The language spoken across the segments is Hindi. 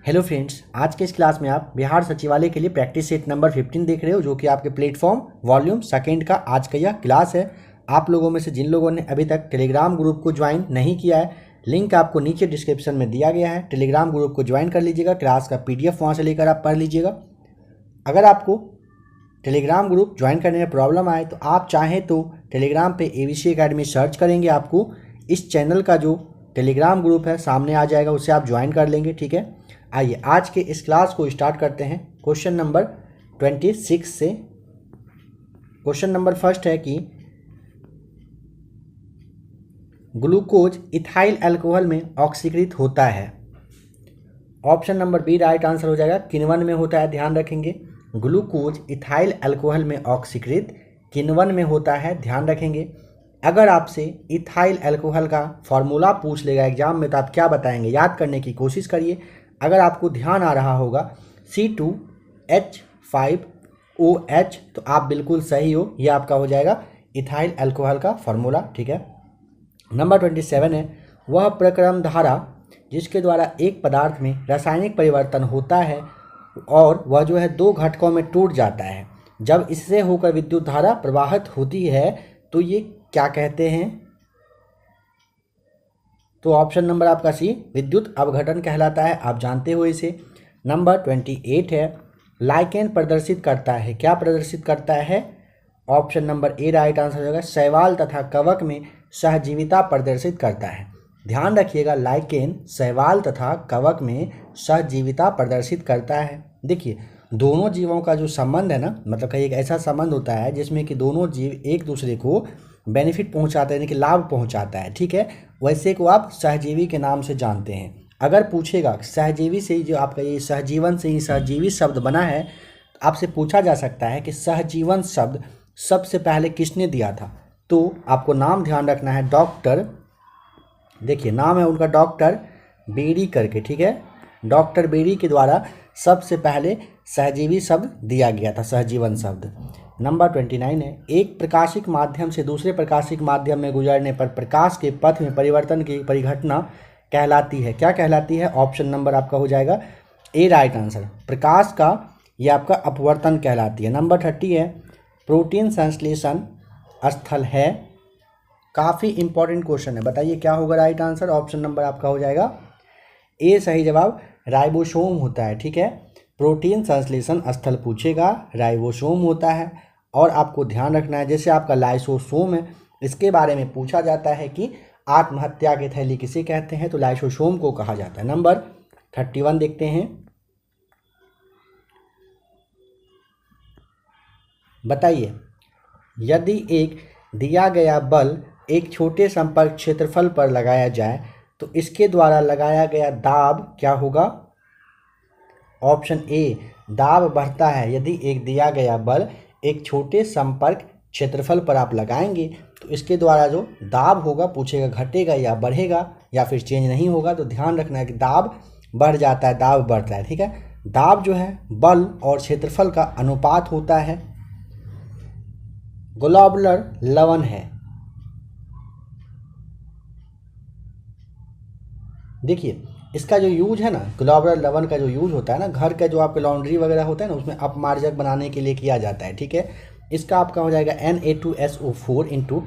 हेलो फ्रेंड्स, आज के इस क्लास में आप बिहार सचिवालय के लिए प्रैक्टिस सेट नंबर 15 देख रहे हो, जो कि आपके प्लेटफॉर्म वॉल्यूम सेकंड का आज का यह क्लास है। आप लोगों में से जिन लोगों ने अभी तक टेलीग्राम ग्रुप को ज्वाइन नहीं किया है, लिंक आपको नीचे डिस्क्रिप्शन में दिया गया है। टेलीग्राम ग्रुप को ज्वाइन कर लीजिएगा, क्लास का PDF वहाँ से लेकर आप पढ़ लीजिएगा। अगर आपको टेलीग्राम ग्रुप ज्वाइन करने में प्रॉब्लम आए तो आप चाहें तो टेलीग्राम पे ABC अकेडमी सर्च करेंगे, आपको इस चैनल का जो टेलीग्राम ग्रुप है सामने आ जाएगा, उससे आप ज्वाइन कर लेंगे। ठीक है, आइए आज के इस क्लास को स्टार्ट करते हैं क्वेश्चन नंबर 26 से। क्वेश्चन नंबर फर्स्ट है कि ग्लूकोज इथाइल अल्कोहल में ऑक्सीकृत होता है। Option number B right answer हो जाएगा, किण्वन में होता है। ध्यान रखेंगे, ग्लूकोज इथाइल अल्कोहल में ऑक्सीकृत किण्वन में होता है, ध्यान रखेंगे। अगर आपसे इथाइल अल्कोहल का फॉर्मूला पूछ लेगा एग्जाम में तो आप क्या बताएंगे, याद करने की कोशिश करिए। अगर आपको ध्यान आ रहा होगा C2H5OH तो आप बिल्कुल सही हो, यह आपका हो जाएगा इथाइल अल्कोहल का फॉर्मूला। ठीक है, नंबर 27 है, वह प्रक्रम धारा जिसके द्वारा एक पदार्थ में रासायनिक परिवर्तन होता है और वह जो है दो घटकों में टूट जाता है, जब इससे होकर विद्युत धारा प्रवाहित होती है तो ये क्या कहते हैं। तो ऑप्शन नंबर आपका सी विद्युत अपघटन कहलाता है, आप जानते हो इसे। नंबर 28 है, लाइकेन प्रदर्शित करता है, क्या प्रदर्शित करता है। Option number A right answer हो जाएगा, शैवाल तथा कवक में सहजीविता प्रदर्शित करता है। ध्यान रखिएगा, लाइकेन शैवाल तथा कवक में सहजीविता प्रदर्शित करता है। देखिए, दोनों जीवों का जो संबंध है ना, मतलब कहीं एक ऐसा संबंध होता है जिसमें कि दोनों जीव एक दूसरे को बेनिफिट पहुंचाते हैं, यानी कि लाभ पहुंचाता है। ठीक है, वैसे को आप सहजीवी के नाम से जानते हैं। अगर पूछेगा सहजीवी से ही, जो आपका ये सहजीवन से ही सहजीवी शब्द बना है, तो आपसे पूछा जा सकता है कि सहजीवन शब्द सबसे पहले किसने दिया था। तो आपको नाम ध्यान रखना है, डॉक्टर, देखिए नाम है उनका डॉक्टर बेरी करके। ठीक है, डॉक्टर बेरी के द्वारा सबसे पहले सहजीवी शब्द दिया गया था, सहजीवन शब्द। नंबर 29 है, एक प्रकाशिक माध्यम से दूसरे प्रकाशिक माध्यम में गुजरने पर प्रकाश के पथ में परिवर्तन की परिघटना कहलाती है, क्या कहलाती है। ऑप्शन नंबर आपका हो जाएगा ए राइट आंसर, प्रकाश का ये आपका अपवर्तन कहलाती है। नंबर 30 है, प्रोटीन संश्लेषण स्थल है, काफ़ी इंपॉर्टेंट क्वेश्चन है, बताइए क्या होगा राइट आंसर। ऑप्शन नंबर आपका हो जाएगा ए सही जवाब, राइबोसोम होता है। ठीक है, प्रोटीन संश्लेषण स्थल पूछेगा, राइबोसोम होता है। और आपको ध्यान रखना है, जैसे आपका लाइसोसोम है, इसके बारे में पूछा जाता है कि आत्महत्या की थैली किसे कहते हैं, तो लाइसोसोम को कहा जाता है। नंबर 31 देखते हैं, बताइए यदि एक दिया गया बल एक छोटे संपर्क क्षेत्रफल पर लगाया जाए तो इसके द्वारा लगाया गया दाब क्या होगा। ऑप्शन ए, दाब बढ़ता है। यदि एक दिया गया बल एक छोटे संपर्क क्षेत्रफल पर आप लगाएंगे तो इसके द्वारा जो दाब होगा, पूछेगा घटेगा या बढ़ेगा या फिर चेंज नहीं होगा, तो ध्यान रखना है कि दाब बढ़ जाता है, दाब बढ़ता है। ठीक है, दाब जो है बल और क्षेत्रफल का अनुपात होता है, ग्लोबुलर लवण है। देखिए इसका जो यूज है ना, ग्लोबुलर लवण का जो यूज होता है ना, घर का जो आपके लॉन्ड्री वगैरह होता है ना, उसमें अपमार्जक बनाने के लिए किया जाता है। ठीक है, इसका आपका हो जाएगा Na2SO4 इंटू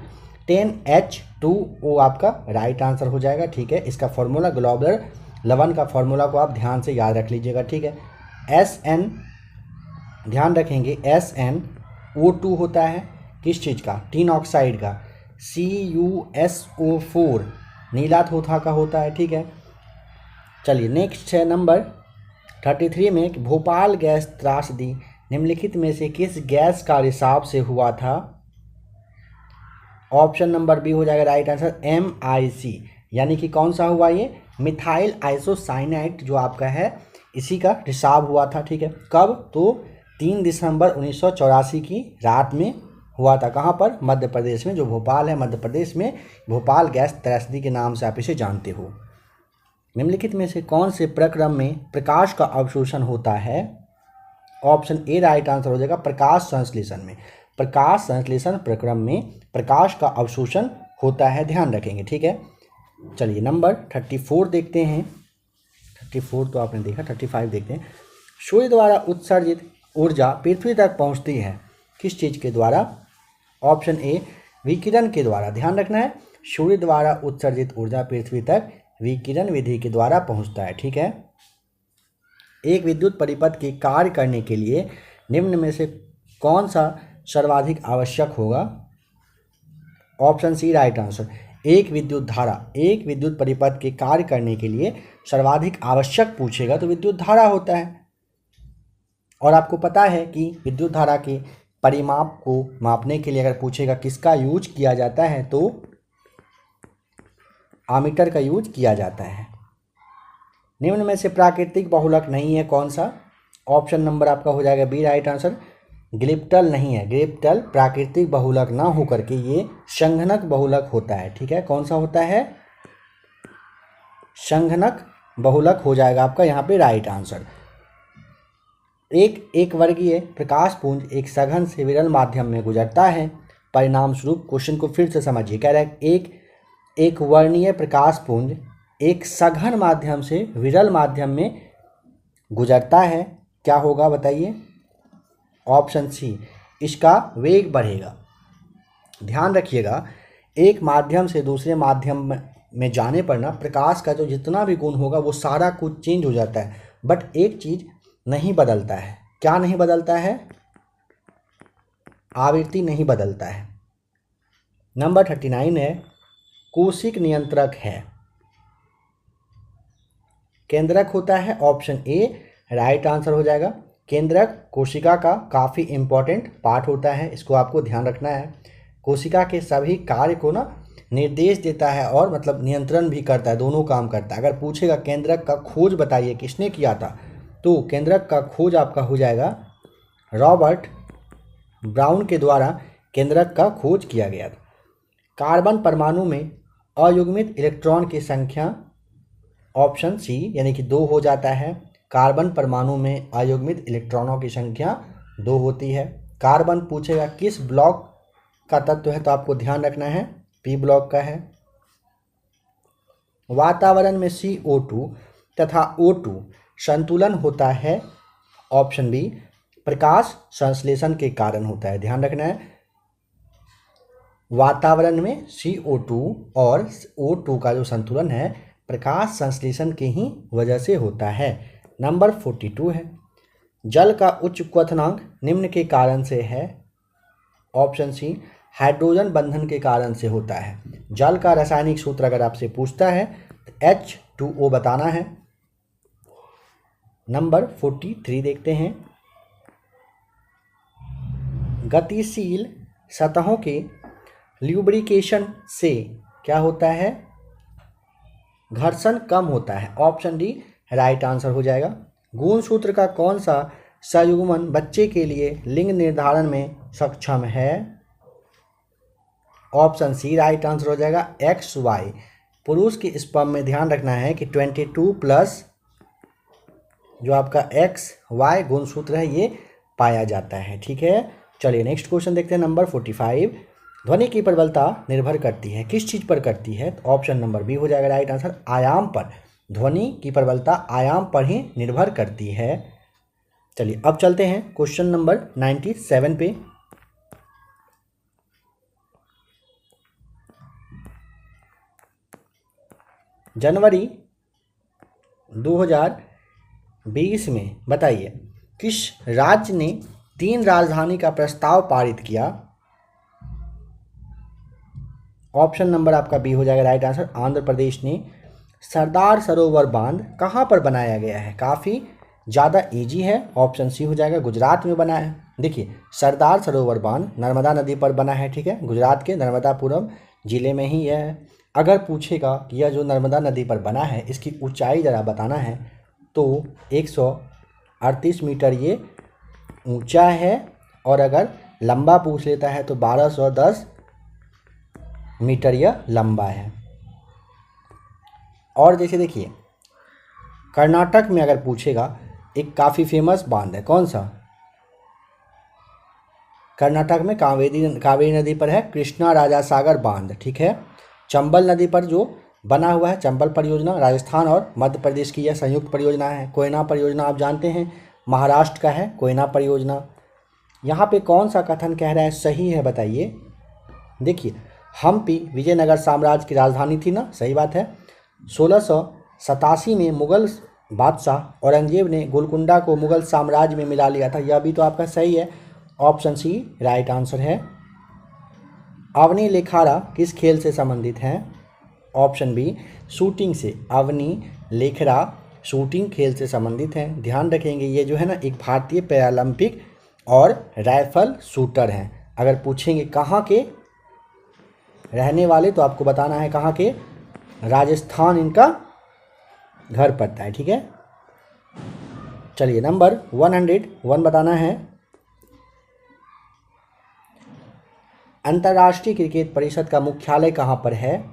10H2O, आपका राइट आंसर हो जाएगा। ठीक है, इसका फॉर्मूला ग्लोबुलर लवण का फॉर्मूला को आप ध्यान से याद रख लीजिएगा। ठीक है, SN ध्यान रखेंगे, SnO2 होता है किस चीज़ का, टिन ऑक्साइड का। CuSO4 नीला थोथा का होता है। ठीक है, चलिए नेक्स्ट है नंबर 33 में, भोपाल गैस त्रासदी निम्नलिखित में से किस गैस का रिसाव से हुआ था। ऑप्शन नंबर बी हो जाएगा राइट आंसर, MIC, यानी कि कौन सा हुआ, ये मिथाइल आइसोसाइनाइड जो आपका है, इसी का रिसाव हुआ था। ठीक है, कब, तो 3 दिसंबर 1984 की रात में हुआ था। कहाँ पर, मध्य प्रदेश में, जो भोपाल है मध्य प्रदेश में, भोपाल गैस त्रासदी के नाम से आप इसे जानते हो। निम्नलिखित में से कौन से प्रक्रम में प्रकाश का अवशोषण होता है। ऑप्शन ए राइट आंसर हो जाएगा, प्रकाश संश्लेषण में। प्रकाश संश्लेषण प्रक्रम में प्रकाश का अवशोषण होता है, ध्यान रखेंगे। ठीक है, चलिए नंबर 34 देखते हैं। 34 तो आपने देखा, 35 देखते हैं। सूर्य द्वारा उत्सर्जित ऊर्जा पृथ्वी तक पहुंचती है किस चीज़ के द्वारा? ऑप्शन ए विकिरण के द्वारा। ध्यान रखना है, सूर्य द्वारा उत्सर्जित ऊर्जा पृथ्वी तक विकिरण विधि के द्वारा पहुंचता है। ठीक है। एक विद्युत परिपथ के कार्य करने के लिए निम्न में से कौन सा सर्वाधिक आवश्यक होगा? Option C right answer. एक विद्युत धारा, एक विद्युत परिपथ के कार्य करने के लिए सर्वाधिक आवश्यक पूछेगा तो विद्युत धारा होता है। और आपको पता है कि विद्युत धारा के परिमाप को मापने के लिए अगर पूछेगा किसका यूज किया जाता है तो आमीटर का यूज किया जाता है। निम्न में से प्राकृतिक बहुलक नहीं है कौन सा? ऑप्शन नंबर आपका हो जाएगा बी राइट आंसर। ग्लिप्टल नहीं है, ग्लिप्टल प्राकृतिक बहुलक ना होकर के ये संघनक बहुलक होता है। ठीक है, कौन सा होता है? संघनक बहुलक हो जाएगा आपका यहाँ पे राइट आंसर। एक वर्गीय प्रकाश पुंज एक सघन से विरल माध्यम में गुजरता है। परिणाम स्वरूप, क्वेश्चन को फिर से समझिए, कह रहा है एक वर्णीय प्रकाश पुंज एक सघन माध्यम से विरल माध्यम में गुजरता है, क्या होगा बताइए? ऑप्शन सी, इसका वेग बढ़ेगा। ध्यान रखिएगा, एक माध्यम से दूसरे माध्यम में जाने पर ना प्रकाश का जो जितना भी गुण होगा वो सारा कुछ चेंज हो जाता है, बट एक चीज़ नहीं बदलता है। क्या नहीं बदलता है? आवृत्ति नहीं बदलता है। नंबर 39 है कोशिक नियंत्रक है। केंद्रक होता है, ऑप्शन ए राइट आंसर हो जाएगा। केंद्रक कोशिका का काफ़ी इम्पॉर्टेंट पार्ट होता है, इसको आपको ध्यान रखना है। कोशिका के सभी कार्य को ना निर्देश देता है और मतलब नियंत्रण भी करता है, दोनों काम करता है। अगर पूछेगा केंद्रक का खोज बताइए किसने किया था, तो केंद्रक का खोज आपका हो जाएगा रॉबर्ट ब्राउन के द्वारा केंद्रक का खोज किया गया था। कार्बन परमाणु में अयुग्मित इलेक्ट्रॉन की संख्या, ऑप्शन सी यानी कि 2 हो जाता है। कार्बन परमाणु में अयुग्मित इलेक्ट्रॉनों की संख्या 2 होती है। कार्बन पूछेगा किस ब्लॉक का तत्व है, तो आपको ध्यान रखना है पी ब्लॉक का है। वातावरण में CO2 तथा O2 संतुलन होता है, ऑप्शन बी प्रकाश संश्लेषण के कारण होता है। ध्यान रखना है, वातावरण में CO2 और O2 का जो संतुलन है प्रकाश संश्लेषण के ही वजह से होता है। नंबर 42 है जल का उच्च क्वथनांक निम्न के कारण से है, ऑप्शन सी हाइड्रोजन बंधन के कारण से होता है। जल का रासायनिक सूत्र अगर आपसे पूछता है तो H2O बताना है। नंबर 43 देखते हैं गतिशील सतहों के ल्यूब्रिकेशन से क्या होता है? घर्षण कम होता है, ऑप्शन डी राइट आंसर हो जाएगा। गुण सूत्र का कौन सा संयुग्मन बच्चे के लिए लिंग निर्धारण में सक्षम है? ऑप्शन सी राइट आंसर हो जाएगा XY। पुरुष के स्पर्म में ध्यान रखना है कि 22 प्लस जो आपका XY गुण सूत्र है ये पाया जाता है। ठीक है, चलिए नेक्स्ट क्वेश्चन देखते हैं। नंबर 45 ध्वनि की प्रबलता निर्भर करती है किस चीज़ पर करती है? तो ऑप्शन नंबर बी हो जाएगा राइट आंसर, आयाम पर। ध्वनि की प्रबलता आयाम पर ही निर्भर करती है। चलिए अब चलते हैं क्वेश्चन नंबर 97 पे। जनवरी 2020 में बताइए किस राज्य ने 3 राजधानी का प्रस्ताव पारित किया? ऑप्शन नंबर आपका बी हो जाएगा राइट आंसर, आंध्र प्रदेश ने। सरदार सरोवर बांध कहाँ पर बनाया गया है? काफ़ी ज़्यादा इजी है, ऑप्शन सी हो जाएगा, गुजरात में बना है। देखिए सरदार सरोवर बांध नर्मदा नदी पर बना है, ठीक है, गुजरात के नर्मदापुरम जिले में ही यह है। अगर पूछेगा कि यह जो नर्मदा नदी पर बना है इसकी ऊंचाई ज़रा बताना है तो 138 मीटर ये ऊंचा है, और अगर लंबा पूछ लेता है तो 1210 मीटर यह लंबा है। और जैसे देखिए कर्नाटक में अगर पूछेगा एक काफ़ी फेमस बांध है, कौन सा? कर्नाटक में कावेरी नदी पर है कृष्णा राजा सागर बांध, ठीक है। चंबल नदी पर जो बना हुआ है चंबल परियोजना, राजस्थान और मध्य प्रदेश की यह संयुक्त परियोजना है। कोयना परियोजना आप जानते हैं महाराष्ट्र का है कोयना परियोजना। यहाँ पे कौन सा कथन कह रहा है सही है बताइए। देखिए, हम्पी विजयनगर साम्राज्य की राजधानी थी ना, सही बात है। 1687 में मुगल बादशाह औरंगजेब ने गोलकुंडा को मुगल साम्राज्य में मिला लिया था, यह भी तो आपका सही है। ऑप्शन सी राइट आंसर है। अवनी लेखारा किस खेल से संबंधित हैं? ऑप्शन बी शूटिंग से। अवनी लेखरा शूटिंग खेल से संबंधित हैं। ध्यान रखेंगे ये जो है ना एक भारतीय पैरालंपिक और राइफल शूटर हैं। अगर पूछेंगे कहाँ के रहने वाले तो आपको बताना है कहाँ के, राजस्थान इनका घर पड़ता है, ठीक है। चलिए नंबर 101 बताना है। अंतर्राष्ट्रीय क्रिकेट परिषद का मुख्यालय कहाँ पर है?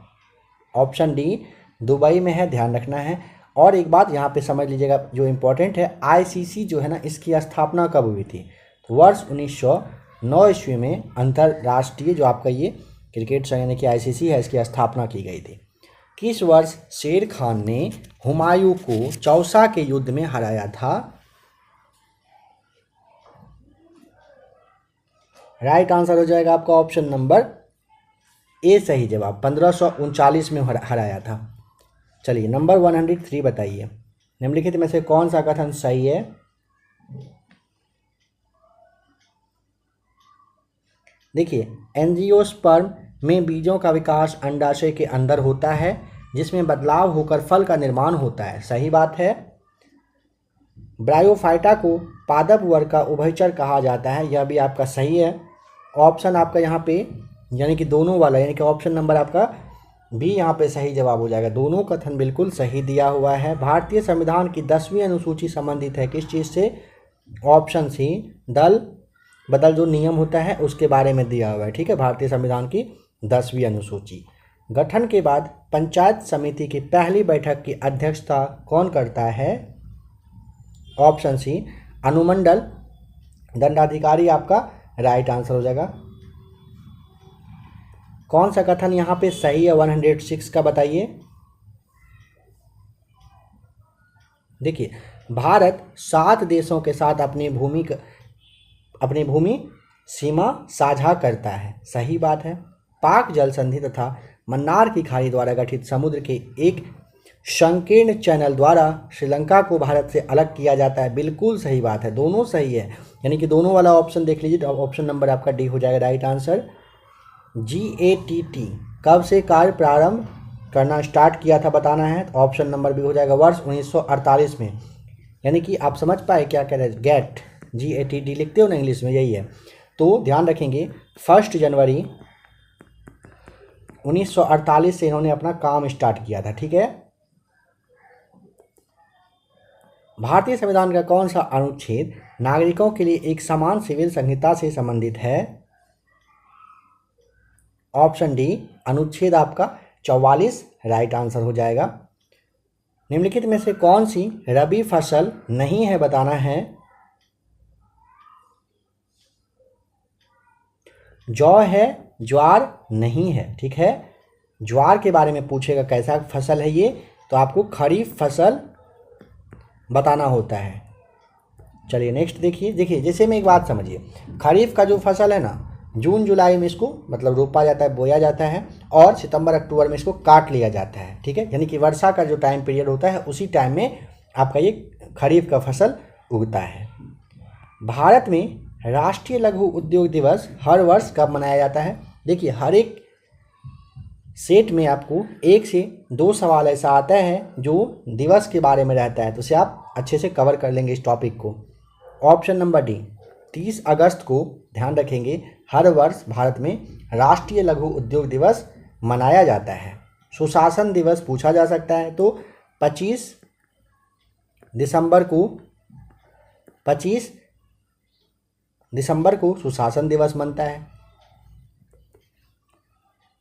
ऑप्शन डी दुबई में है, ध्यान रखना है। और एक बात यहाँ पे समझ लीजिएगा जो इम्पोर्टेंट है, आईसीसी जो है ना इसकी स्थापना कब हुई थी? तो वर्ष 1909 ईस्वी में अंतर्राष्ट्रीय जो आपका ये क्रिकेट संघ यानी कि आईसीसी है इसकी स्थापना की गई थी। किस वर्ष शेर खान ने हुमायूं को चौसा के युद्ध में हराया था? राइट आंसर हो जाएगा आपका ऑप्शन नंबर ए सही जवाब, 1539 में हराया था। चलिए नंबर 103 बताइए, निम्नलिखित में से कौन सा कथन सही है? देखिए, एंजियोस्पर्म में बीजों का विकास अंडाशय के अंदर होता है जिसमें बदलाव होकर फल का निर्माण होता है, सही बात है। ब्रायोफाइटा को पादप वर्ग का उभयचर कहा जाता है, यह भी आपका सही है। ऑप्शन आपका यहाँ पे यानी कि दोनों वाला यानी कि ऑप्शन नंबर आपका भी यहाँ पे सही जवाब हो जाएगा। दोनों कथन बिल्कुल सही दिया हुआ है। भारतीय संविधान की 10वीं अनुसूची संबंधित है किस चीज़ से? ऑप्शन सी दल बदल जो नियम होता है उसके बारे में दिया हुआ है, ठीक है। भारतीय संविधान की 10वीं अनुसूची। गठन के बाद पंचायत समिति की पहली बैठक की अध्यक्षता कौन करता है? ऑप्शन सी अनुमंडल दंडाधिकारी आपका राइट आंसर हो जाएगा। कौन सा कथन यहाँ पे सही है 106 का बताइए। देखिए, भारत 7 देशों के साथ अपनी भूमि सीमा साझा करता है, सही बात है। पाक जल संधि तथा मन्नार की खाड़ी द्वारा गठित समुद्र के एक संकीर्ण चैनल द्वारा श्रीलंका को भारत से अलग किया जाता है, बिल्कुल सही बात है। दोनों सही है यानी कि दोनों वाला ऑप्शन देख लीजिए तो ऑप्शन नंबर आपका डी हो जाएगा राइट आंसर। GATT कब से कार्य प्रारंभ करना स्टार्ट किया था बताना है, तो ऑप्शन नंबर भी हो जाएगा वर्ष 1948 में। यानी कि आप समझ पाए क्या कह रहे हैं, गेट GATT लिखते हो ना इंग्लिश में, यही है। तो ध्यान रखेंगे 1 जनवरी 1948 से इन्होंने अपना काम स्टार्ट किया था, ठीक है। भारतीय संविधान का कौन सा अनुच्छेद नागरिकों के लिए एक समान सिविल संहिता से संबंधित है? ऑप्शन डी अनुच्छेद आपका 44 राइट आंसर हो जाएगा। निम्नलिखित में से कौन सी रबी फसल नहीं है बताना है। जौ है, ज्वार नहीं है, ठीक है। ज्वार के बारे में पूछेगा कैसा फसल है ये, तो आपको खरीफ फसल बताना होता है। चलिए नेक्स्ट देखिए जैसे में एक बात समझिए, खरीफ का जो फसल है ना जून जुलाई में इसको मतलब रोपा जाता है, बोया जाता है और सितंबर अक्टूबर में इसको काट लिया जाता है, ठीक है। यानी कि वर्षा का जो टाइम पीरियड होता है उसी टाइम में आपका ये खरीफ का फसल उगता है। भारत में राष्ट्रीय लघु उद्योग दिवस हर वर्ष कब मनाया जाता है? देखिए, हर एक सेट में आपको 1 से 2 सवाल ऐसा आता है जो दिवस के बारे में रहता है, तो उसे आप अच्छे से कवर कर लेंगे इस टॉपिक को। ऑप्शन नंबर डी 30 अगस्त को ध्यान रखेंगे हर वर्ष भारत में राष्ट्रीय लघु उद्योग दिवस मनाया जाता है। सुशासन दिवस पूछा जा सकता है तो 25 दिसंबर को सुशासन दिवस मनता है।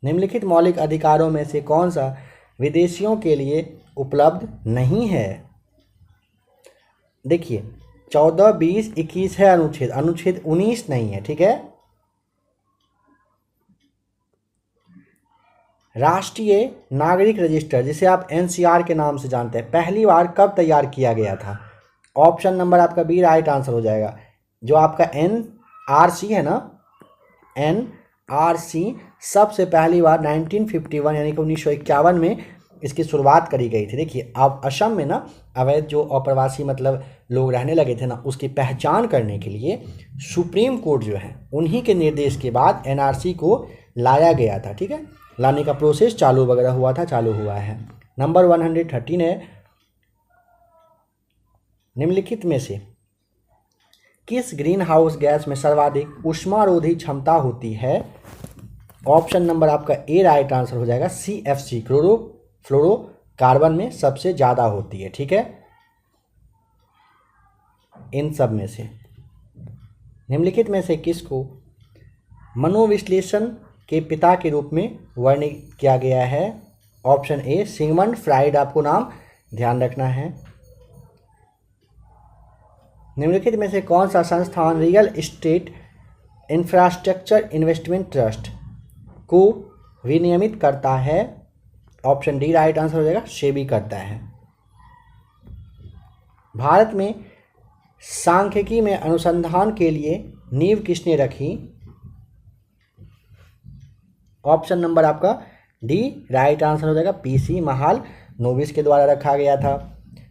निम्नलिखित मौलिक अधिकारों में से कौन सा विदेशियों के लिए उपलब्ध नहीं है? देखिए 14, 20, 21 है अनुच्छेद 19 नहीं है, ठीक है। राष्ट्रीय नागरिक रजिस्टर, जिसे आप एनसीआर के नाम से जानते हैं, पहली बार कब तैयार किया गया था? ऑप्शन नंबर आपका बी राइट आंसर हो जाएगा। जो आपका एनआरसी है ना, एनआरसी सबसे पहली बार 1951 यानी कि 1951 में इसकी शुरुआत करी गई थी। देखिए, अब असम में ना अवैध जो अप्रवासी मतलब लोग रहने लगे थे ना, उसकी पहचान करने के लिए सुप्रीम कोर्ट जो है उन्हीं के निर्देश के बाद एनआरसी को लाया गया था। ठीक है, लाने का प्रोसेस चालू वगैरह हुआ था, चालू हुआ है। नंबर 113 है, निम्नलिखित में से किस ग्रीन हाउस गैस में सर्वाधिक ऊष्मारोधी क्षमता होती है? ऑप्शन नंबर आपका ए राइट आंसर हो जाएगा, CFC क्लोरोफ्लोरोकार्बन में सबसे ज़्यादा होती है। ठीक है, इन सब में से निम्नलिखित में से किसको मनोविश्लेषण के पिता के रूप में वर्णित किया गया है? ऑप्शन ए सिगमंड फ्राइड, आपको नाम ध्यान रखना है। निम्नलिखित में से कौन सा संस्थान real estate infrastructure investment trust को विनियमित करता है? ऑप्शन डी राइट आंसर हो जाएगा, सेबी करता है। भारत में सांख्यिकी में अनुसंधान के लिए नींव किसने रखी? ऑप्शन नंबर आपका डी राइट आंसर हो जाएगा, PC महालनोबिस के द्वारा रखा गया था।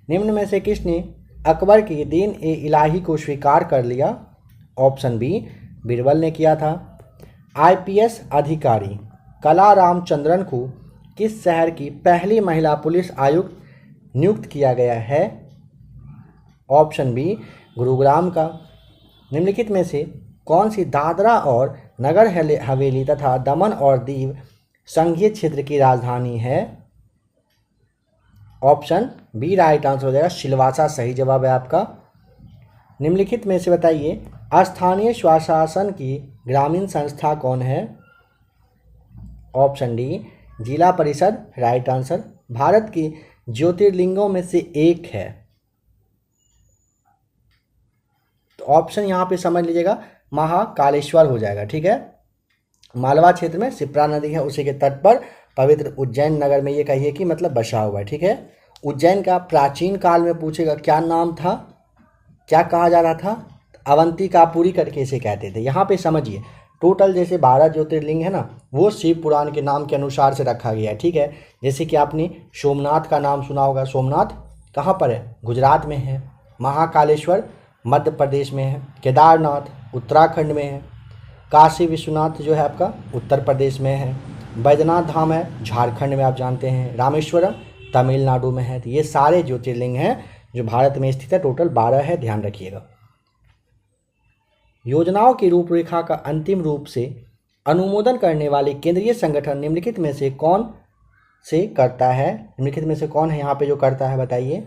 निम्न में से किसने अकबर की दीन ए इलाही को स्वीकार कर लिया? ऑप्शन बी बीरबल ने किया था। IPS अधिकारी कला रामचंद्रन को किस शहर की पहली महिला पुलिस आयुक्त नियुक्त किया गया है? ऑप्शन बी गुरुग्राम का। निम्नलिखित में से कौन सी दादरा और नगर हवेली तथा दमन और दीव संघीय क्षेत्र की राजधानी है? ऑप्शन बी राइट आंसर हो जाएगा, सिलवासा सही जवाब है आपका। निम्नलिखित में से बताइए स्थानीय स्वशासन की ग्रामीण संस्था कौन है? ऑप्शन डी जिला परिषद राइट आंसर। भारत की ज्योतिर्लिंगों में से एक है, तो ऑप्शन यहाँ पे समझ लीजिएगा महाकालेश्वर हो जाएगा। ठीक है, मालवा क्षेत्र में शिप्रा नदी है, उसी के तट पर पवित्र उज्जैन नगर में ये कहिए कि मतलब बसा हुआ है। ठीक है, उज्जैन का प्राचीन काल में पूछेगा क्या नाम था, क्या कहा जा रहा था? अवंतिकापुरी करके इसे कहते थे। यहाँ पे समझिए टोटल जैसे 12 ज्योतिर्लिंग है ना, वो शिव पुराण के नाम के अनुसार से रखा गया है। ठीक है, जैसे कि आपने सोमनाथ का नाम सुना होगा, सोमनाथ कहाँ पर है? गुजरात में है। महाकालेश्वर मध्य प्रदेश में है। केदारनाथ उत्तराखंड में है। काशी विश्वनाथ जो है आपका उत्तर प्रदेश में है। बैद्यनाथ धाम है झारखंड में, आप जानते हैं। रामेश्वरम तमिलनाडु में है। तो ये सारे ज्योतिर्लिंग हैं जो भारत में स्थित है, टोटल 12 है, ध्यान रखिएगा। योजनाओं की रूपरेखा का अंतिम रूप से अनुमोदन करने वाले केंद्रीय संगठन निम्नलिखित में से कौन से करता है? निम्नलिखित में से कौन है यहाँ पे जो करता है, बताइए।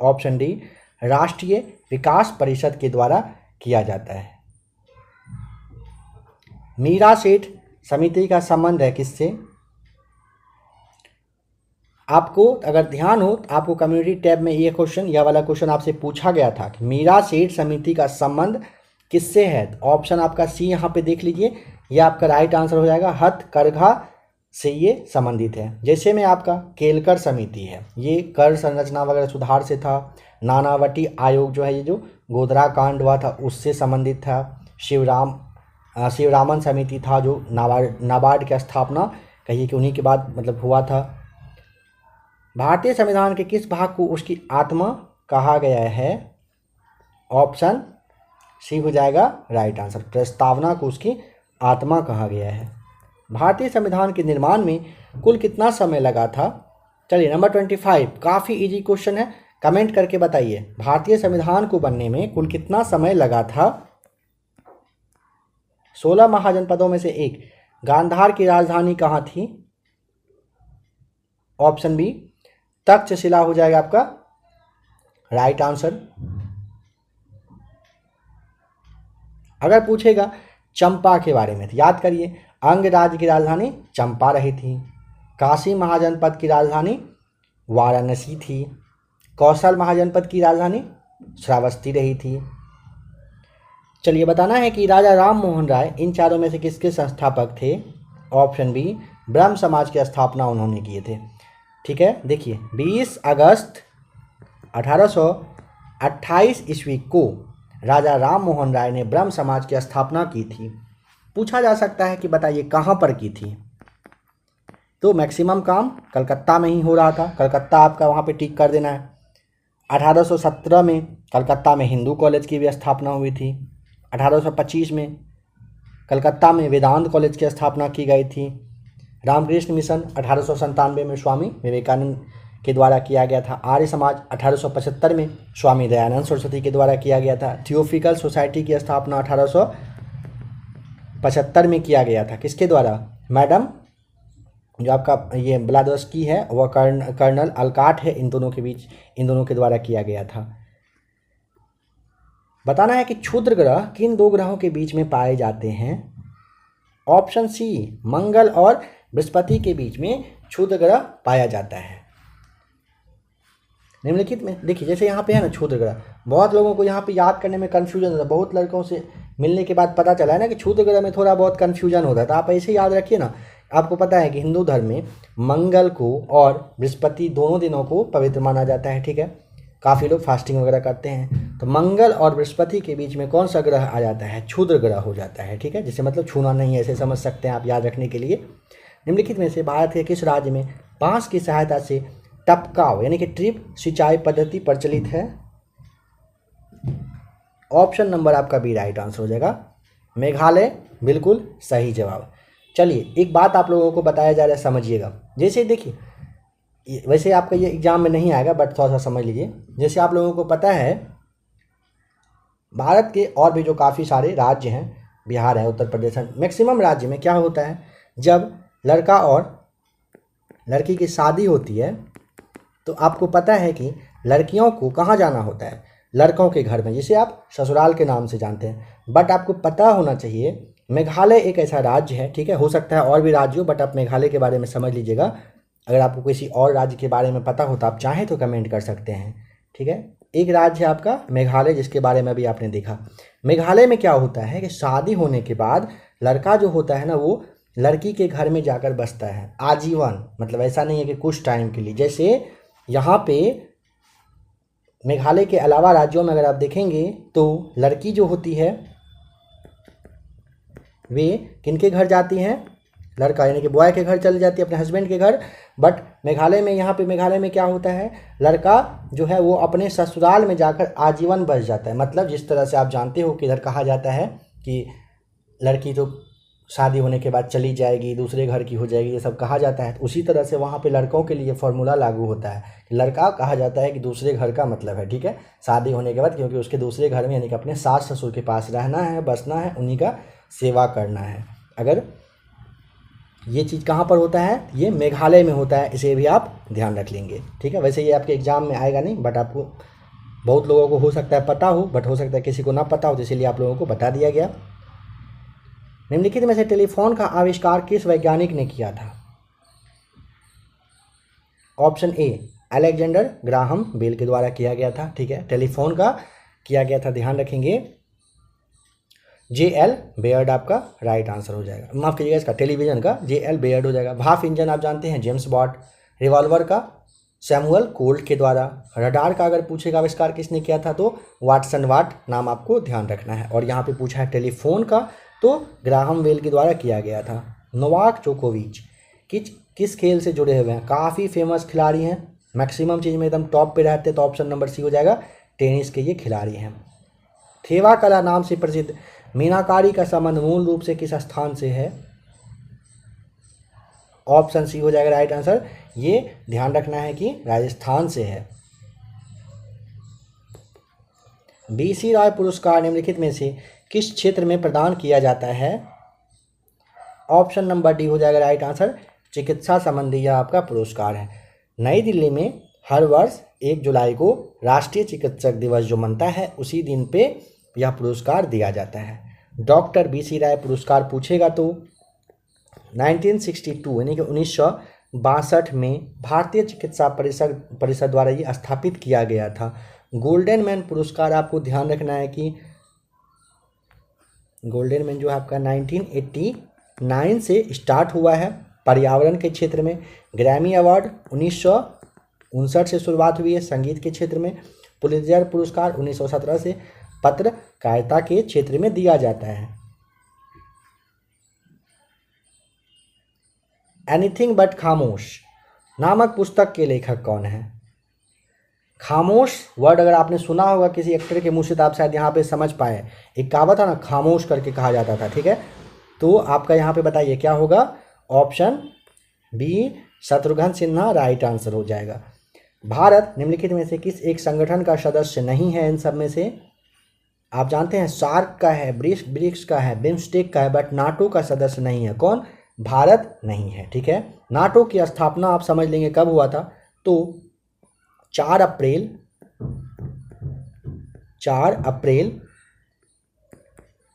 ऑप्शन डी राष्ट्रीय विकास परिषद के द्वारा किया जाता है। मीरा सेठ समिति का संबंध है किससे? आपको अगर ध्यान हो तो आपको कम्युनिटी टैब में ये क्वेश्चन, यह वाला क्वेश्चन आपसे पूछा गया था कि मीरा सेठ समिति का संबंध किससे है? ऑप्शन आपका सी यहाँ पे देख लीजिए, यह आपका राइट आंसर हो जाएगा, हथकरघा से ये संबंधित है। जैसे में आपका केलकर समिति है, ये कर संरचना वगैरह सुधार से था। नानावटी आयोग जो है, ये जो गोधरा कांड हुआ था उससे संबंधित था। शिवरामन समिति था जो नाबार्ड की स्थापना कहिए कि उन्हीं के बाद मतलब हुआ था। भारतीय संविधान के किस भाग को उसकी आत्मा कहा गया है? ऑप्शन सी हो जाएगा राइट आंसर, प्रस्तावना को उसकी आत्मा कहा गया है। भारतीय संविधान के निर्माण में कुल कितना समय लगा था? चलिए नंबर 25, काफ़ी इजी क्वेश्चन है, कमेंट करके बताइए। भारतीय संविधान को बनने में कुल कितना समय लगा था? 16 महाजनपदों में से एक गांधार की राजधानी कहाँ थी? ऑप्शन बी तक्षशिला हो जाएगा आपका राइट आंसर। अगर पूछेगा चंपा के बारे में तो याद करिए, अंग राज्य की राजधानी चंपा रही थी। काशी महाजनपद की राजधानी वाराणसी थी। कौशल महाजनपद की राजधानी श्रावस्ती रही थी। चलिए बताना है कि राजा राम मोहन राय इन चारों में से किसके संस्थापक थे? ऑप्शन बी ब्रह्म समाज की स्थापना उन्होंने किए थे। ठीक है, देखिए 20 अगस्त 1828 ईस्वी को राजा राम मोहन राय ने ब्रह्म समाज की स्थापना की थी। पूछा जा सकता है कि बताइए कहाँ पर की थी, तो मैक्सिमम काम कलकत्ता में ही हो रहा था। कलकत्ता आपका वहाँ पे टिक कर देना है। 1817 में कलकत्ता में हिंदू कॉलेज की भी स्थापना हुई थी। 1825 में कलकत्ता में वेदांत कॉलेज की स्थापना की गई थी। रामकृष्ण मिशन 1897 में स्वामी विवेकानंद के द्वारा किया गया था। आर्य समाज 1875 में स्वामी दयानंद सरस्वती के द्वारा किया गया था। थियोफिकल सोसाइटी की स्थापना 1875 में किया गया था। किसके द्वारा? मैडम जो आपका ये ब्लादोस्की है वह कर्नल अलकाट है, इन दोनों के द्वारा किया गया था। बताना है कि क्षुद्र ग्रह किन दो ग्रहों के बीच में पाए जाते हैं। ऑप्शन सी, मंगल और बृहस्पति के बीच में क्षुद्र ग्रह पाया जाता है। निम्नलिखित में देखिए, जैसे यहाँ पे है ना क्षुद्र ग्रह, बहुत लोगों को यहाँ पे याद करने में कन्फ्यूजन होता है। बहुत लड़कों से मिलने के बाद पता चला है ना कि क्षुद्र ग्रह में थोड़ा बहुत कन्फ्यूजन होता है, तो आप ऐसे याद रखिए ना। आपको पता है कि हिंदू धर्म में मंगल को और बृहस्पति दोनों दिनों को पवित्र माना जाता है। ठीक है, काफ़ी लोग फास्टिंग वगैरह करते हैं, तो मंगल और बृहस्पति के बीच में कौन सा ग्रह आ जाता है? क्षुद्र ग्रह हो जाता है। ठीक है, जिसे मतलब छूना नहीं है, ऐसे समझ सकते हैं आप याद रखने के लिए। निम्नलिखित में से भारत के किस राज्य में बांस की सहायता से टपकाव यानी कि ट्रिप सिंचाई पद्धति प्रचलित है? ऑप्शन नंबर आपका बी राइट आंसर हो जाएगा, मेघालय। बिल्कुल सही जवाब। चलिए एक बात आप लोगों को बताया जा रहा है, समझिएगा। जैसे देखिए, वैसे आपका ये एग्जाम में नहीं आएगा बट थोड़ा सा समझ लीजिए। जैसे आप लोगों को पता है भारत के और भी जो काफ़ी सारे राज्य हैं, बिहार है, उत्तर प्रदेश है, मैक्सिमम राज्य में क्या होता है, जब लड़का और लड़की की शादी होती है तो आपको पता है कि लड़कियों को कहाँ जाना होता है? लड़कों के घर में, जिसे आप ससुराल के नाम से जानते हैं। बट आपको पता होना चाहिए मेघालय एक ऐसा राज्य है, ठीक है, हो सकता है और भी राज्य हो, बट आप मेघालय के बारे में समझ लीजिएगा। अगर आपको किसी और राज्य के बारे में पता हो तो आप चाहें तो कमेंट कर सकते हैं। ठीक है, एक राज्य है आपका मेघालय, जिसके बारे में भी आपने देखा। मेघालय में क्या होता है कि शादी होने के बाद लड़का जो होता है ना, वो लड़की के घर में जाकर बसता है आजीवन। मतलब ऐसा नहीं है कि कुछ टाइम के लिए। जैसे यहाँ पे मेघालय के अलावा राज्यों में अगर आप देखेंगे तो लड़की जो होती है वे किनके घर जाती हैं? लड़का यानी कि बॉय के घर चली जाती है, अपने हस्बैंड के घर। बट मेघालय में, यहाँ पे मेघालय में क्या होता है, लड़का जो है वो अपने ससुराल में जाकर आजीवन बस जाता है। मतलब जिस तरह से आप जानते हो कि इधर कहा जाता है कि लड़की तो शादी होने के बाद चली जाएगी, दूसरे घर की हो जाएगी, ये सब कहा जाता है। तो उसी तरह से वहाँ पे लड़कों के लिए फॉर्मूला लागू होता है कि लड़का कहा जाता है कि दूसरे घर का मतलब है। ठीक है, शादी होने के बाद, क्योंकि उसके दूसरे घर में यानी कि अपने सास ससुर के पास रहना है, बसना है, उन्हीं का सेवा करना है। अगर ये चीज़ कहाँ पर होता है? ये मेघालय में होता है, इसे भी आप ध्यान रख लेंगे। ठीक है, वैसे ये आपके एग्जाम में आएगा नहीं, बट आपको बहुत लोगों को हो सकता है पता हो, बट हो सकता है किसी को ना पता हो, तो इसीलिए आप लोगों को बता दिया गया। निम्नलिखित में से टेलीफोन का आविष्कार किस वैज्ञानिक ने किया था? Option A, Alexander Graham Bell के द्वारा किया गया था। ठीक है, टेलीफोन का किया गया था, ध्यान रखेंगे, जे.एल. बेयर्ड आपका राइट आंसर हो जाएगा। माफ कीजिएगा, इसका टेलीविजन का जे.एल. बेयर्ड हो जाएगा। भाप इंजन आप जानते हैं, जेम्स बॉट। रिवॉल्वर का सैमुअल कोल्ट के द्वारा। रडार का अगर पूछेगा आविष्कार किसने किया था तो वाटसन वाट नाम आपको ध्यान रखना है। और यहाँ पे पूछा है टेलीफोन का तो ग्राहम बेल के द्वारा किया गया था। नोवाक जोकोविच किस खेल से जुड़े हुए हैं? काफ़ी फेमस खिलाड़ी हैं, मैक्सिमम चीज़ में एकदम टॉप पे रहते हैं, तो ऑप्शन नंबर सी हो जाएगा, टेनिस के ये खिलाड़ी हैं। थेवा कला नाम से प्रसिद्ध मीनाकारी का संबंध मूल रूप से किस स्थान से है? ऑप्शन सी हो जाएगा राइट आंसर। ये ध्यान रखना है कि राजस्थान से है। बीसी रॉय पुरस्कार निम्नलिखित में से किस क्षेत्र में प्रदान किया जाता है? ऑप्शन नंबर डी हो जाएगा राइट आंसर, चिकित्सा संबंधी यह आपका पुरस्कार है। नई दिल्ली में हर वर्ष 1 जुलाई को राष्ट्रीय चिकित्सक दिवस जो मनता है, उसी दिन पे यह पुरस्कार दिया जाता है। डॉक्टर बीसी राय पुरस्कार पूछेगा तो 1962 यानी कि 1962 में भारतीय चिकित्सा परिषद द्वारा ये स्थापित किया गया था। गोल्डन मैन पुरस्कार आपको ध्यान रखना है कि गोल्डन मैन जो है आपका 1989 से स्टार्ट हुआ है, पर्यावरण के क्षेत्र में। ग्रैमी अवार्ड 1959 से शुरुआत हुई है संगीत के क्षेत्र में। पुलित्जर पुरस्कार 1917 से पत्रकारिता के क्षेत्र में दिया जाता है। एनीथिंग बट खामोश नामक पुस्तक के लेखक कौन है? खामोश वर्ड अगर आपने सुना होगा किसी एक्टर के मुंह से तो आप शायद यहाँ पे समझ पाए। एक कहावत था ना, खामोश करके कहा जाता था, ठीक है। तो आपका यहाँ पे बताइए क्या होगा? Option B Shatrughan Sinha right answer हो जाएगा। भारत निम्नलिखित में से किस एक संगठन का सदस्य नहीं है? इन सब में से आप जानते हैं सार्क का है, ब्रिक्स का है, बिम्स्टेक का है, बट नाटो का सदस्य नहीं है। कौन? भारत नहीं है, ठीक है। नाटो की स्थापना आप समझ लेंगे कब हुआ था, तो 4 अप्रैल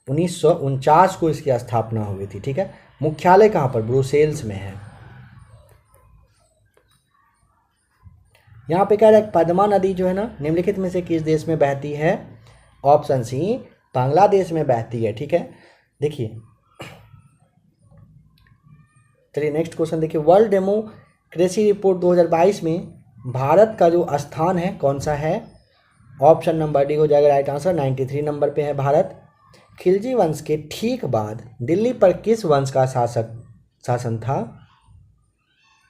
1949 को इसकी स्थापना हुई थी, ठीक है। मुख्यालय कहाँ पर? ब्रुसेल्स में है। यहाँ पे कह रहा है पद्मा नदी जो है ना निम्नलिखित में से किस देश में बहती है? ऑप्शन सी बांग्लादेश में बहती है, ठीक है। देखिए चलिए नेक्स्ट क्वेश्चन देखिए। वर्ल्ड डेमोक्रेसी रिपोर्ट 2022 में भारत का जो स्थान है कौन सा है? ऑप्शन नंबर डी हो जाएगा राइट आंसर। 93 नंबर पे है भारत। खिलजी वंश के ठीक बाद दिल्ली पर किस वंश का शासन था?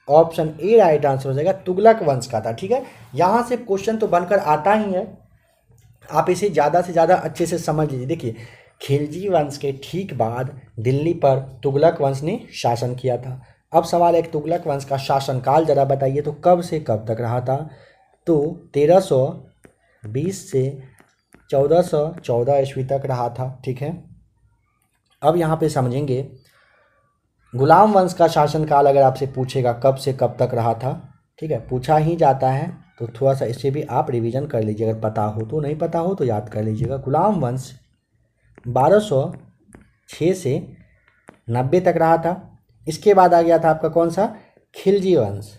ऑप्शन ए राइट आंसर हो जाएगा, तुगलक वंश का था, ठीक है। यहाँ से क्वेश्चन तो बनकर आता ही है, आप इसे ज़्यादा से ज़्यादा अच्छे से समझ लीजिए। देखिए खिलजी वंश के ठीक बाद दिल्ली पर तुगलक वंश ने शासन किया था। अब सवाल है कि तुगलक वंश का शासनकाल जरा बताइए तो कब से कब तक रहा था? तो 1320 से 1414 ईस्वी तक रहा था, ठीक है। अब यहाँ पे समझेंगे गुलाम वंश का शासनकाल अगर आपसे पूछेगा कब से कब तक रहा था, ठीक है, पूछा ही जाता है, तो थोड़ा सा इससे भी आप रिवीजन कर लीजिए, अगर पता हो तो, नहीं पता हो तो याद कर लीजिएगा। गुलाम वंश 1206 से 90 तक रहा था। इसके बाद आ गया था आपका कौन सा? खिलजी वंश,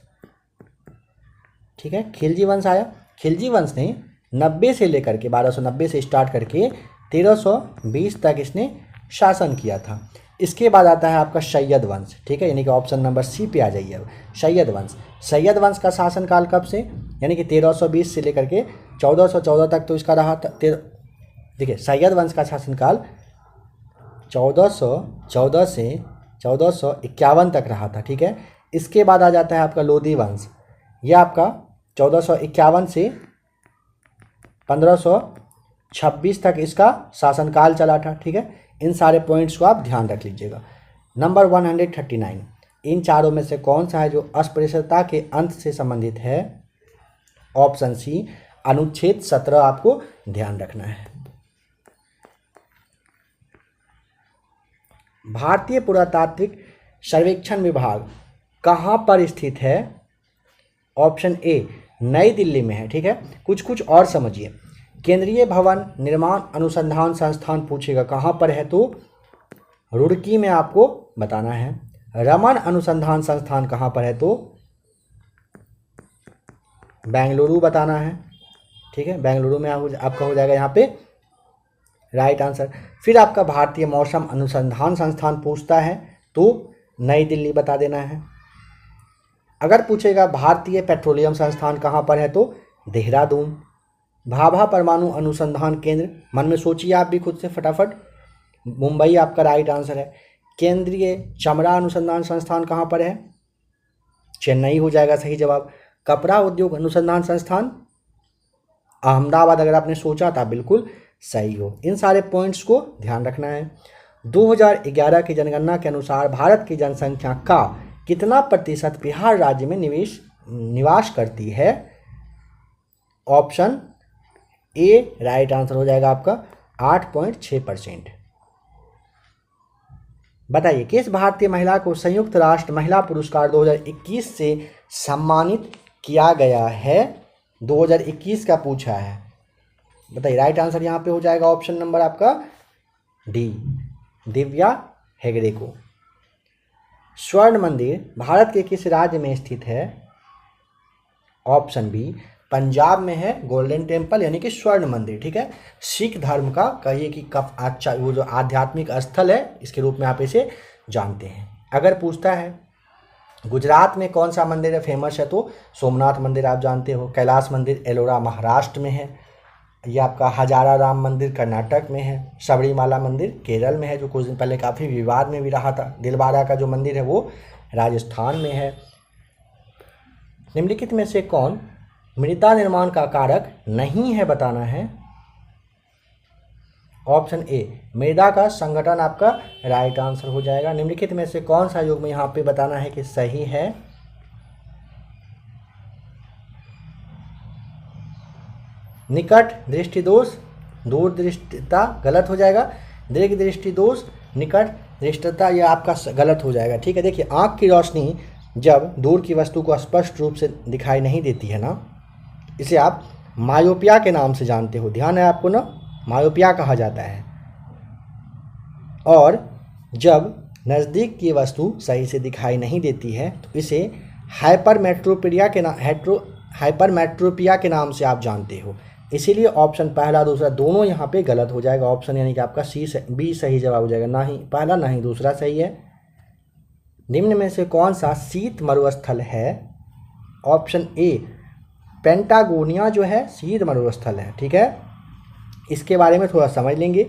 ठीक है। खिलजी वंश आया। खिलजी वंश ने 90 से लेकर के 1290 से स्टार्ट करके 1320 तक इसने शासन किया था। इसके बाद आता है आपका सैयद वंश, ठीक है, यानी कि ऑप्शन नंबर सी पे आ जाइए अब। सैयद वंश, सैयद वंश का शासनकाल कब से? यानी कि 1320 से लेकर के 1414 तक तो इसका रहा था। देखिए सैयद वंश का शासनकाल 1414 से 1451 तक रहा था, ठीक है। इसके बाद आ जाता है आपका लोधी वंश, यह आपका 1451 से 1526 तक इसका शासनकाल चला था, ठीक है। इन सारे पॉइंट्स को आप ध्यान रख लीजिएगा। नंबर 139, इन चारों में से कौन सा है जो अस्पृश्यता के अंत से संबंधित है? ऑप्शन सी अनुच्छेद 17 आपको ध्यान रखना है। भारतीय पुरातात्विक सर्वेक्षण विभाग कहाँ पर स्थित है? ऑप्शन ए नई दिल्ली में है, ठीक है। कुछ और समझिए। केंद्रीय भवन निर्माण अनुसंधान संस्थान पूछेगा कहाँ पर है, तो रुड़की में आपको बताना है। रमन अनुसंधान संस्थान कहाँ पर है, तो बेंगलुरु बताना है, ठीक है। बेंगलुरु में आपका हो जाएगा यहाँ पे राइट आंसर। फिर आपका भारतीय मौसम अनुसंधान संस्थान पूछता है तो नई दिल्ली बता देना है। अगर पूछेगा भारतीय पेट्रोलियम संस्थान कहाँ पर है, तो देहरादून। भाभा परमाणु अनुसंधान केंद्र, मन में सोचिए आप भी खुद से फटाफट, मुंबई आपका राइट आंसर है। केंद्रीय चमड़ा अनुसंधान संस्थान कहाँ पर है? चेन्नई हो जाएगा सही जवाब। कपड़ा उद्योग अनुसंधान संस्थान अहमदाबाद, अगर आपने सोचा था बिल्कुल सही हो। इन सारे पॉइंट्स को ध्यान रखना है। 2011 की जनगणना के अनुसार भारत की जनसंख्या का कितना प्रतिशत बिहार राज्य में निवास करती है? ऑप्शन ए राइट आंसर हो जाएगा आपका 8.6%। बताइए किस भारतीय महिला को संयुक्त राष्ट्र महिला पुरस्कार 2021 से सम्मानित किया गया है? 2021 का पूछा है, बताइए। राइट आंसर यहाँ पे हो जाएगा ऑप्शन नंबर आपका डी, दिव्या हेगड़े को। स्वर्ण मंदिर भारत के किस राज्य में स्थित है? ऑप्शन बी पंजाब में है, गोल्डन टेम्पल यानी कि स्वर्ण मंदिर, ठीक है। सिख धर्म का कहिए कि कब अच्छा वो जो आध्यात्मिक स्थल है, इसके रूप में आप इसे जानते हैं। अगर पूछता है गुजरात में कौन सा मंदिर है फेमस है? तो सोमनाथ मंदिर आप जानते हो। कैलाश मंदिर एलोरा महाराष्ट्र में है। ये आपका हजारा राम मंदिर कर्नाटक में है। सबरीमाला मंदिर केरल में है, जो कुछ दिन पहले काफ़ी विवाद में भी रहा था। दिलवाड़ा का जो मंदिर है वो राजस्थान में है। निम्नलिखित में से कौन मृदा निर्माण का कारक नहीं है, बताना है। ऑप्शन ए मृदा का संगठन आपका राइट आंसर हो जाएगा। निम्नलिखित में से कौन सा युग्म यहाँ पे बताना है कि सही है? निकट दृष्टि दोष, दूर दृष्टिता गलत हो जाएगा। दीर्घ दृष्टि दोष, निकट दृष्टिता यह आपका गलत हो जाएगा। ठीक है, देखिए आँख की रोशनी जब दूर की वस्तु को स्पष्ट रूप से दिखाई नहीं देती है ना, इसे आप मायोपिया के नाम से जानते हो। ध्यान है आपको ना, मायोपिया कहा जाता है। और जब नज़दीक की वस्तु सही से दिखाई नहीं देती है तो इसे हाइपरमेट्रोपिया के नाम से आप जानते हो। इसीलिए ऑप्शन पहला दूसरा दोनों यहाँ पे गलत हो जाएगा। ऑप्शन यानी कि आपका बी सही जवाब हो जाएगा। ना ही पहला ना ही दूसरा सही है। निम्न में से कौन सा शीत मरुस्थल है? ऑप्शन ए पेंटागोनिया जो है शीत मरुस्थल है। ठीक है, इसके बारे में थोड़ा समझ लेंगे।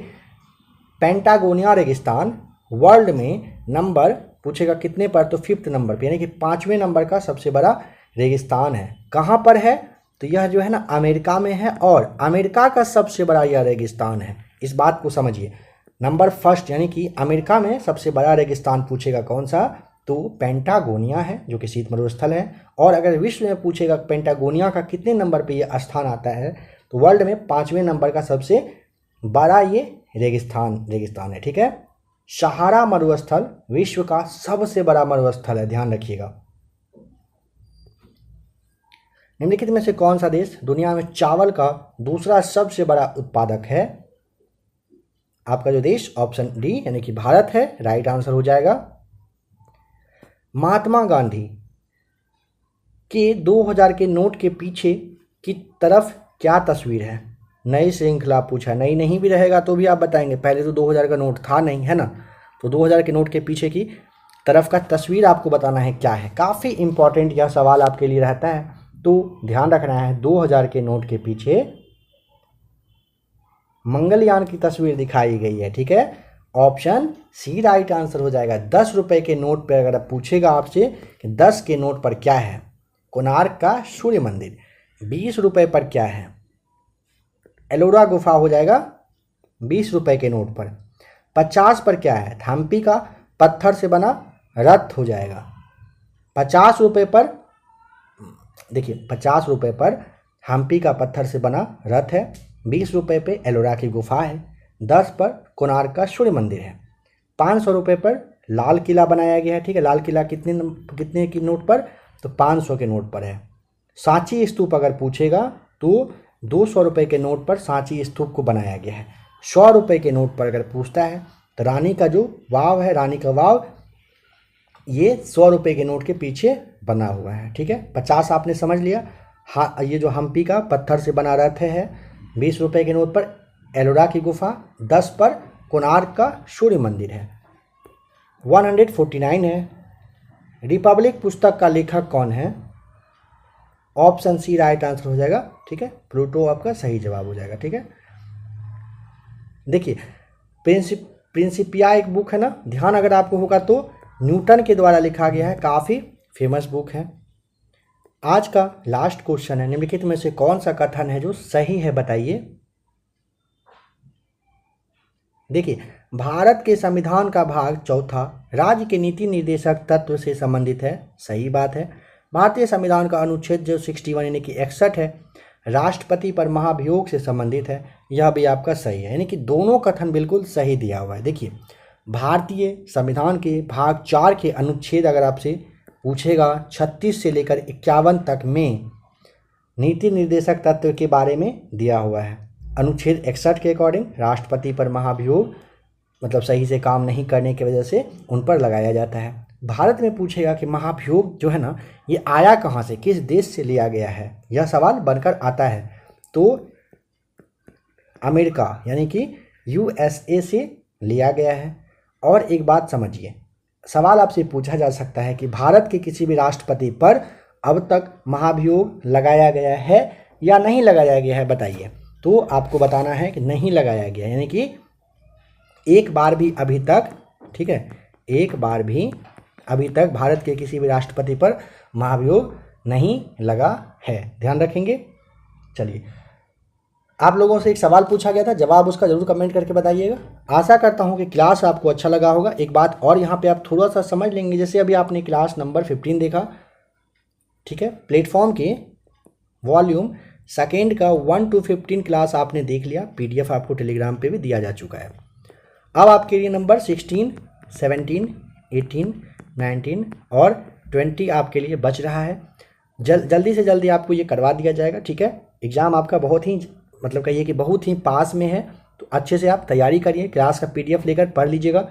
पेंटागोनिया रेगिस्तान वर्ल्ड में नंबर पूछेगा कितने पर, तो 5th नंबर पे, यानी कि 5वें नंबर का सबसे बड़ा रेगिस्तान है। कहाँ पर है? तो यह जो है ना अमेरिका में है, और अमेरिका का सबसे बड़ा यह रेगिस्तान है। इस बात को समझिए। नंबर फर्स्ट यानी कि अमेरिका में सबसे बड़ा रेगिस्तान पूछेगा कौन सा, तो पेंटागोनिया है जो कि शीत मरुस्थल है। और अगर विश्व में पूछेगा पेंटागोनिया का कितने नंबर पे ये स्थान आता है, तो वर्ल्ड में 5वें नंबर का सबसे बड़ा ये रेगिस्तान है। ठीक है, सहारा मरुस्थल विश्व का सबसे बड़ा मरुस्थल है, ध्यान रखिएगा। निम्नलिखित में से कौन सा देश दुनिया में चावल का दूसरा सबसे बड़ा उत्पादक है? आपका जो देश ऑप्शन डी यानी कि भारत है, राइट आंसर हो जाएगा। महात्मा गांधी के 2000 के नोट के पीछे की तरफ क्या तस्वीर है? नई श्रृंखला पूछा, नई नहीं भी रहेगा तो भी आप बताएंगे। पहले तो 2000 का नोट था नहीं, है ना, तो 2000 के नोट के पीछे की तरफ का तस्वीर आपको बताना है क्या है। काफ़ी इंपॉर्टेंट यह सवाल आपके लिए रहता है, तो ध्यान रखना है। 2000 के नोट के पीछे मंगलयान की तस्वीर दिखाई गई है। ठीक है, ऑप्शन सी राइट आंसर हो जाएगा। 10 रुपये के नोट पर अगर पूछेगा आपसे कि 10 के नोट पर क्या है, कोणार्क का सूर्य मंदिर। 20 रुपये पर क्या है, एलोरा गुफा हो जाएगा 20 रुपये के नोट पर। 50 पर क्या है, हम्पी का पत्थर से बना रथ हो जाएगा। 50 रुपये पर देखिए, 50 रुपये पर हम्पी का पत्थर से बना रथ है। 20 रुपये पे एलोरा की गुफा है। 10 पर कोणार्क का सूर्य मंदिर है। 500 रुपये पर लाल किला बनाया गया है। ठीक है, लाल किला कितने की नोट पर, तो 500 के नोट पर है। सांची स्तूप अगर पूछेगा तो 200 रुपये के नोट पर सांची स्तूप को बनाया गया है। 100 रुपये के नोट पर अगर पूछता है तो रानी का जो वाव है, रानी का वाव, ये 100 रुपये के नोट के पीछे बना हुआ है। ठीक है, 50 आपने समझ लिया। हाँ, ये जो हम्पी का पत्थर से बना रथ है। 20 रुपये के नोट पर एलोरा की गुफा। 10 पर कोणार्क का सूर्य मंदिर है। 149 है। रिपब्लिक पुस्तक का लेखक कौन है? ऑप्शन सी राइट आंसर हो जाएगा। ठीक है, प्लूटो आपका सही जवाब हो जाएगा। ठीक है, देखिए प्रिंसिपिया एक बुक है ना, ध्यान अगर आपको होगा तो न्यूटन के द्वारा लिखा गया है, काफ़ी फेमस बुक है। आज का लास्ट क्वेश्चन है, निम्नलिखित में से कौन सा कथन है जो सही है, बताइए। देखिए, भारत के संविधान का भाग 4 राज्य के नीति निर्देशक तत्व से संबंधित है, सही बात है। भारतीय संविधान का अनुच्छेद जो 61 यानी कि 61 है, राष्ट्रपति पर महाभियोग से संबंधित है, यह भी आपका सही है। यानी कि दोनों कथन बिल्कुल सही दिया हुआ है। देखिए, भारतीय संविधान के भाग 4 के अनुच्छेद अगर आपसे पूछेगा 36 से लेकर 51 तक में नीति निर्देशक तत्व के बारे में दिया हुआ है। अनुच्छेद 61 के अकॉर्डिंग राष्ट्रपति पर महाभियोग मतलब सही से काम नहीं करने की वजह से उन पर लगाया जाता है। भारत में पूछेगा कि महाभियोग जो है ना, ये आया कहाँ से, किस देश से लिया गया है, यह सवाल बनकर आता है, तो अमेरिका यानी कि USA से लिया गया है। और एक बात समझिए, सवाल आपसे पूछा जा सकता है कि भारत के किसी भी राष्ट्रपति पर अब तक महाभियोग लगाया गया है या नहीं लगाया गया है, बताइए। तो आपको बताना है कि नहीं लगाया गया, यानी कि एक बार भी अभी तक, ठीक है, एक बार भी अभी तक भारत के किसी भी राष्ट्रपति पर महाभियोग नहीं लगा है, ध्यान रखेंगे। चलिए, आप लोगों से एक सवाल पूछा गया था, जवाब उसका जरूर कमेंट करके बताइएगा। आशा करता हूं कि क्लास आपको अच्छा लगा होगा। एक बात और यहाँ पे आप थोड़ा सा समझ लेंगे, जैसे अभी आपने क्लास नंबर 15 देखा, ठीक है, प्लेटफॉर्म के वॉल्यूम सेकेंड का 1 to 15 क्लास आपने देख लिया, PDF आपको टेलीग्राम पे भी दिया जा चुका है। अब आपके लिए नंबर 16, 17, 18, 19 और 20 आपके लिए बच रहा है। जल्दी से जल्दी आपको ये करवा दिया जाएगा, ठीक है। एग्ज़ाम आपका बहुत ही, मतलब कहिए कि बहुत ही पास में है, तो अच्छे से आप तैयारी करिए, क्लास का PDF लेकर पढ़ लीजिएगा।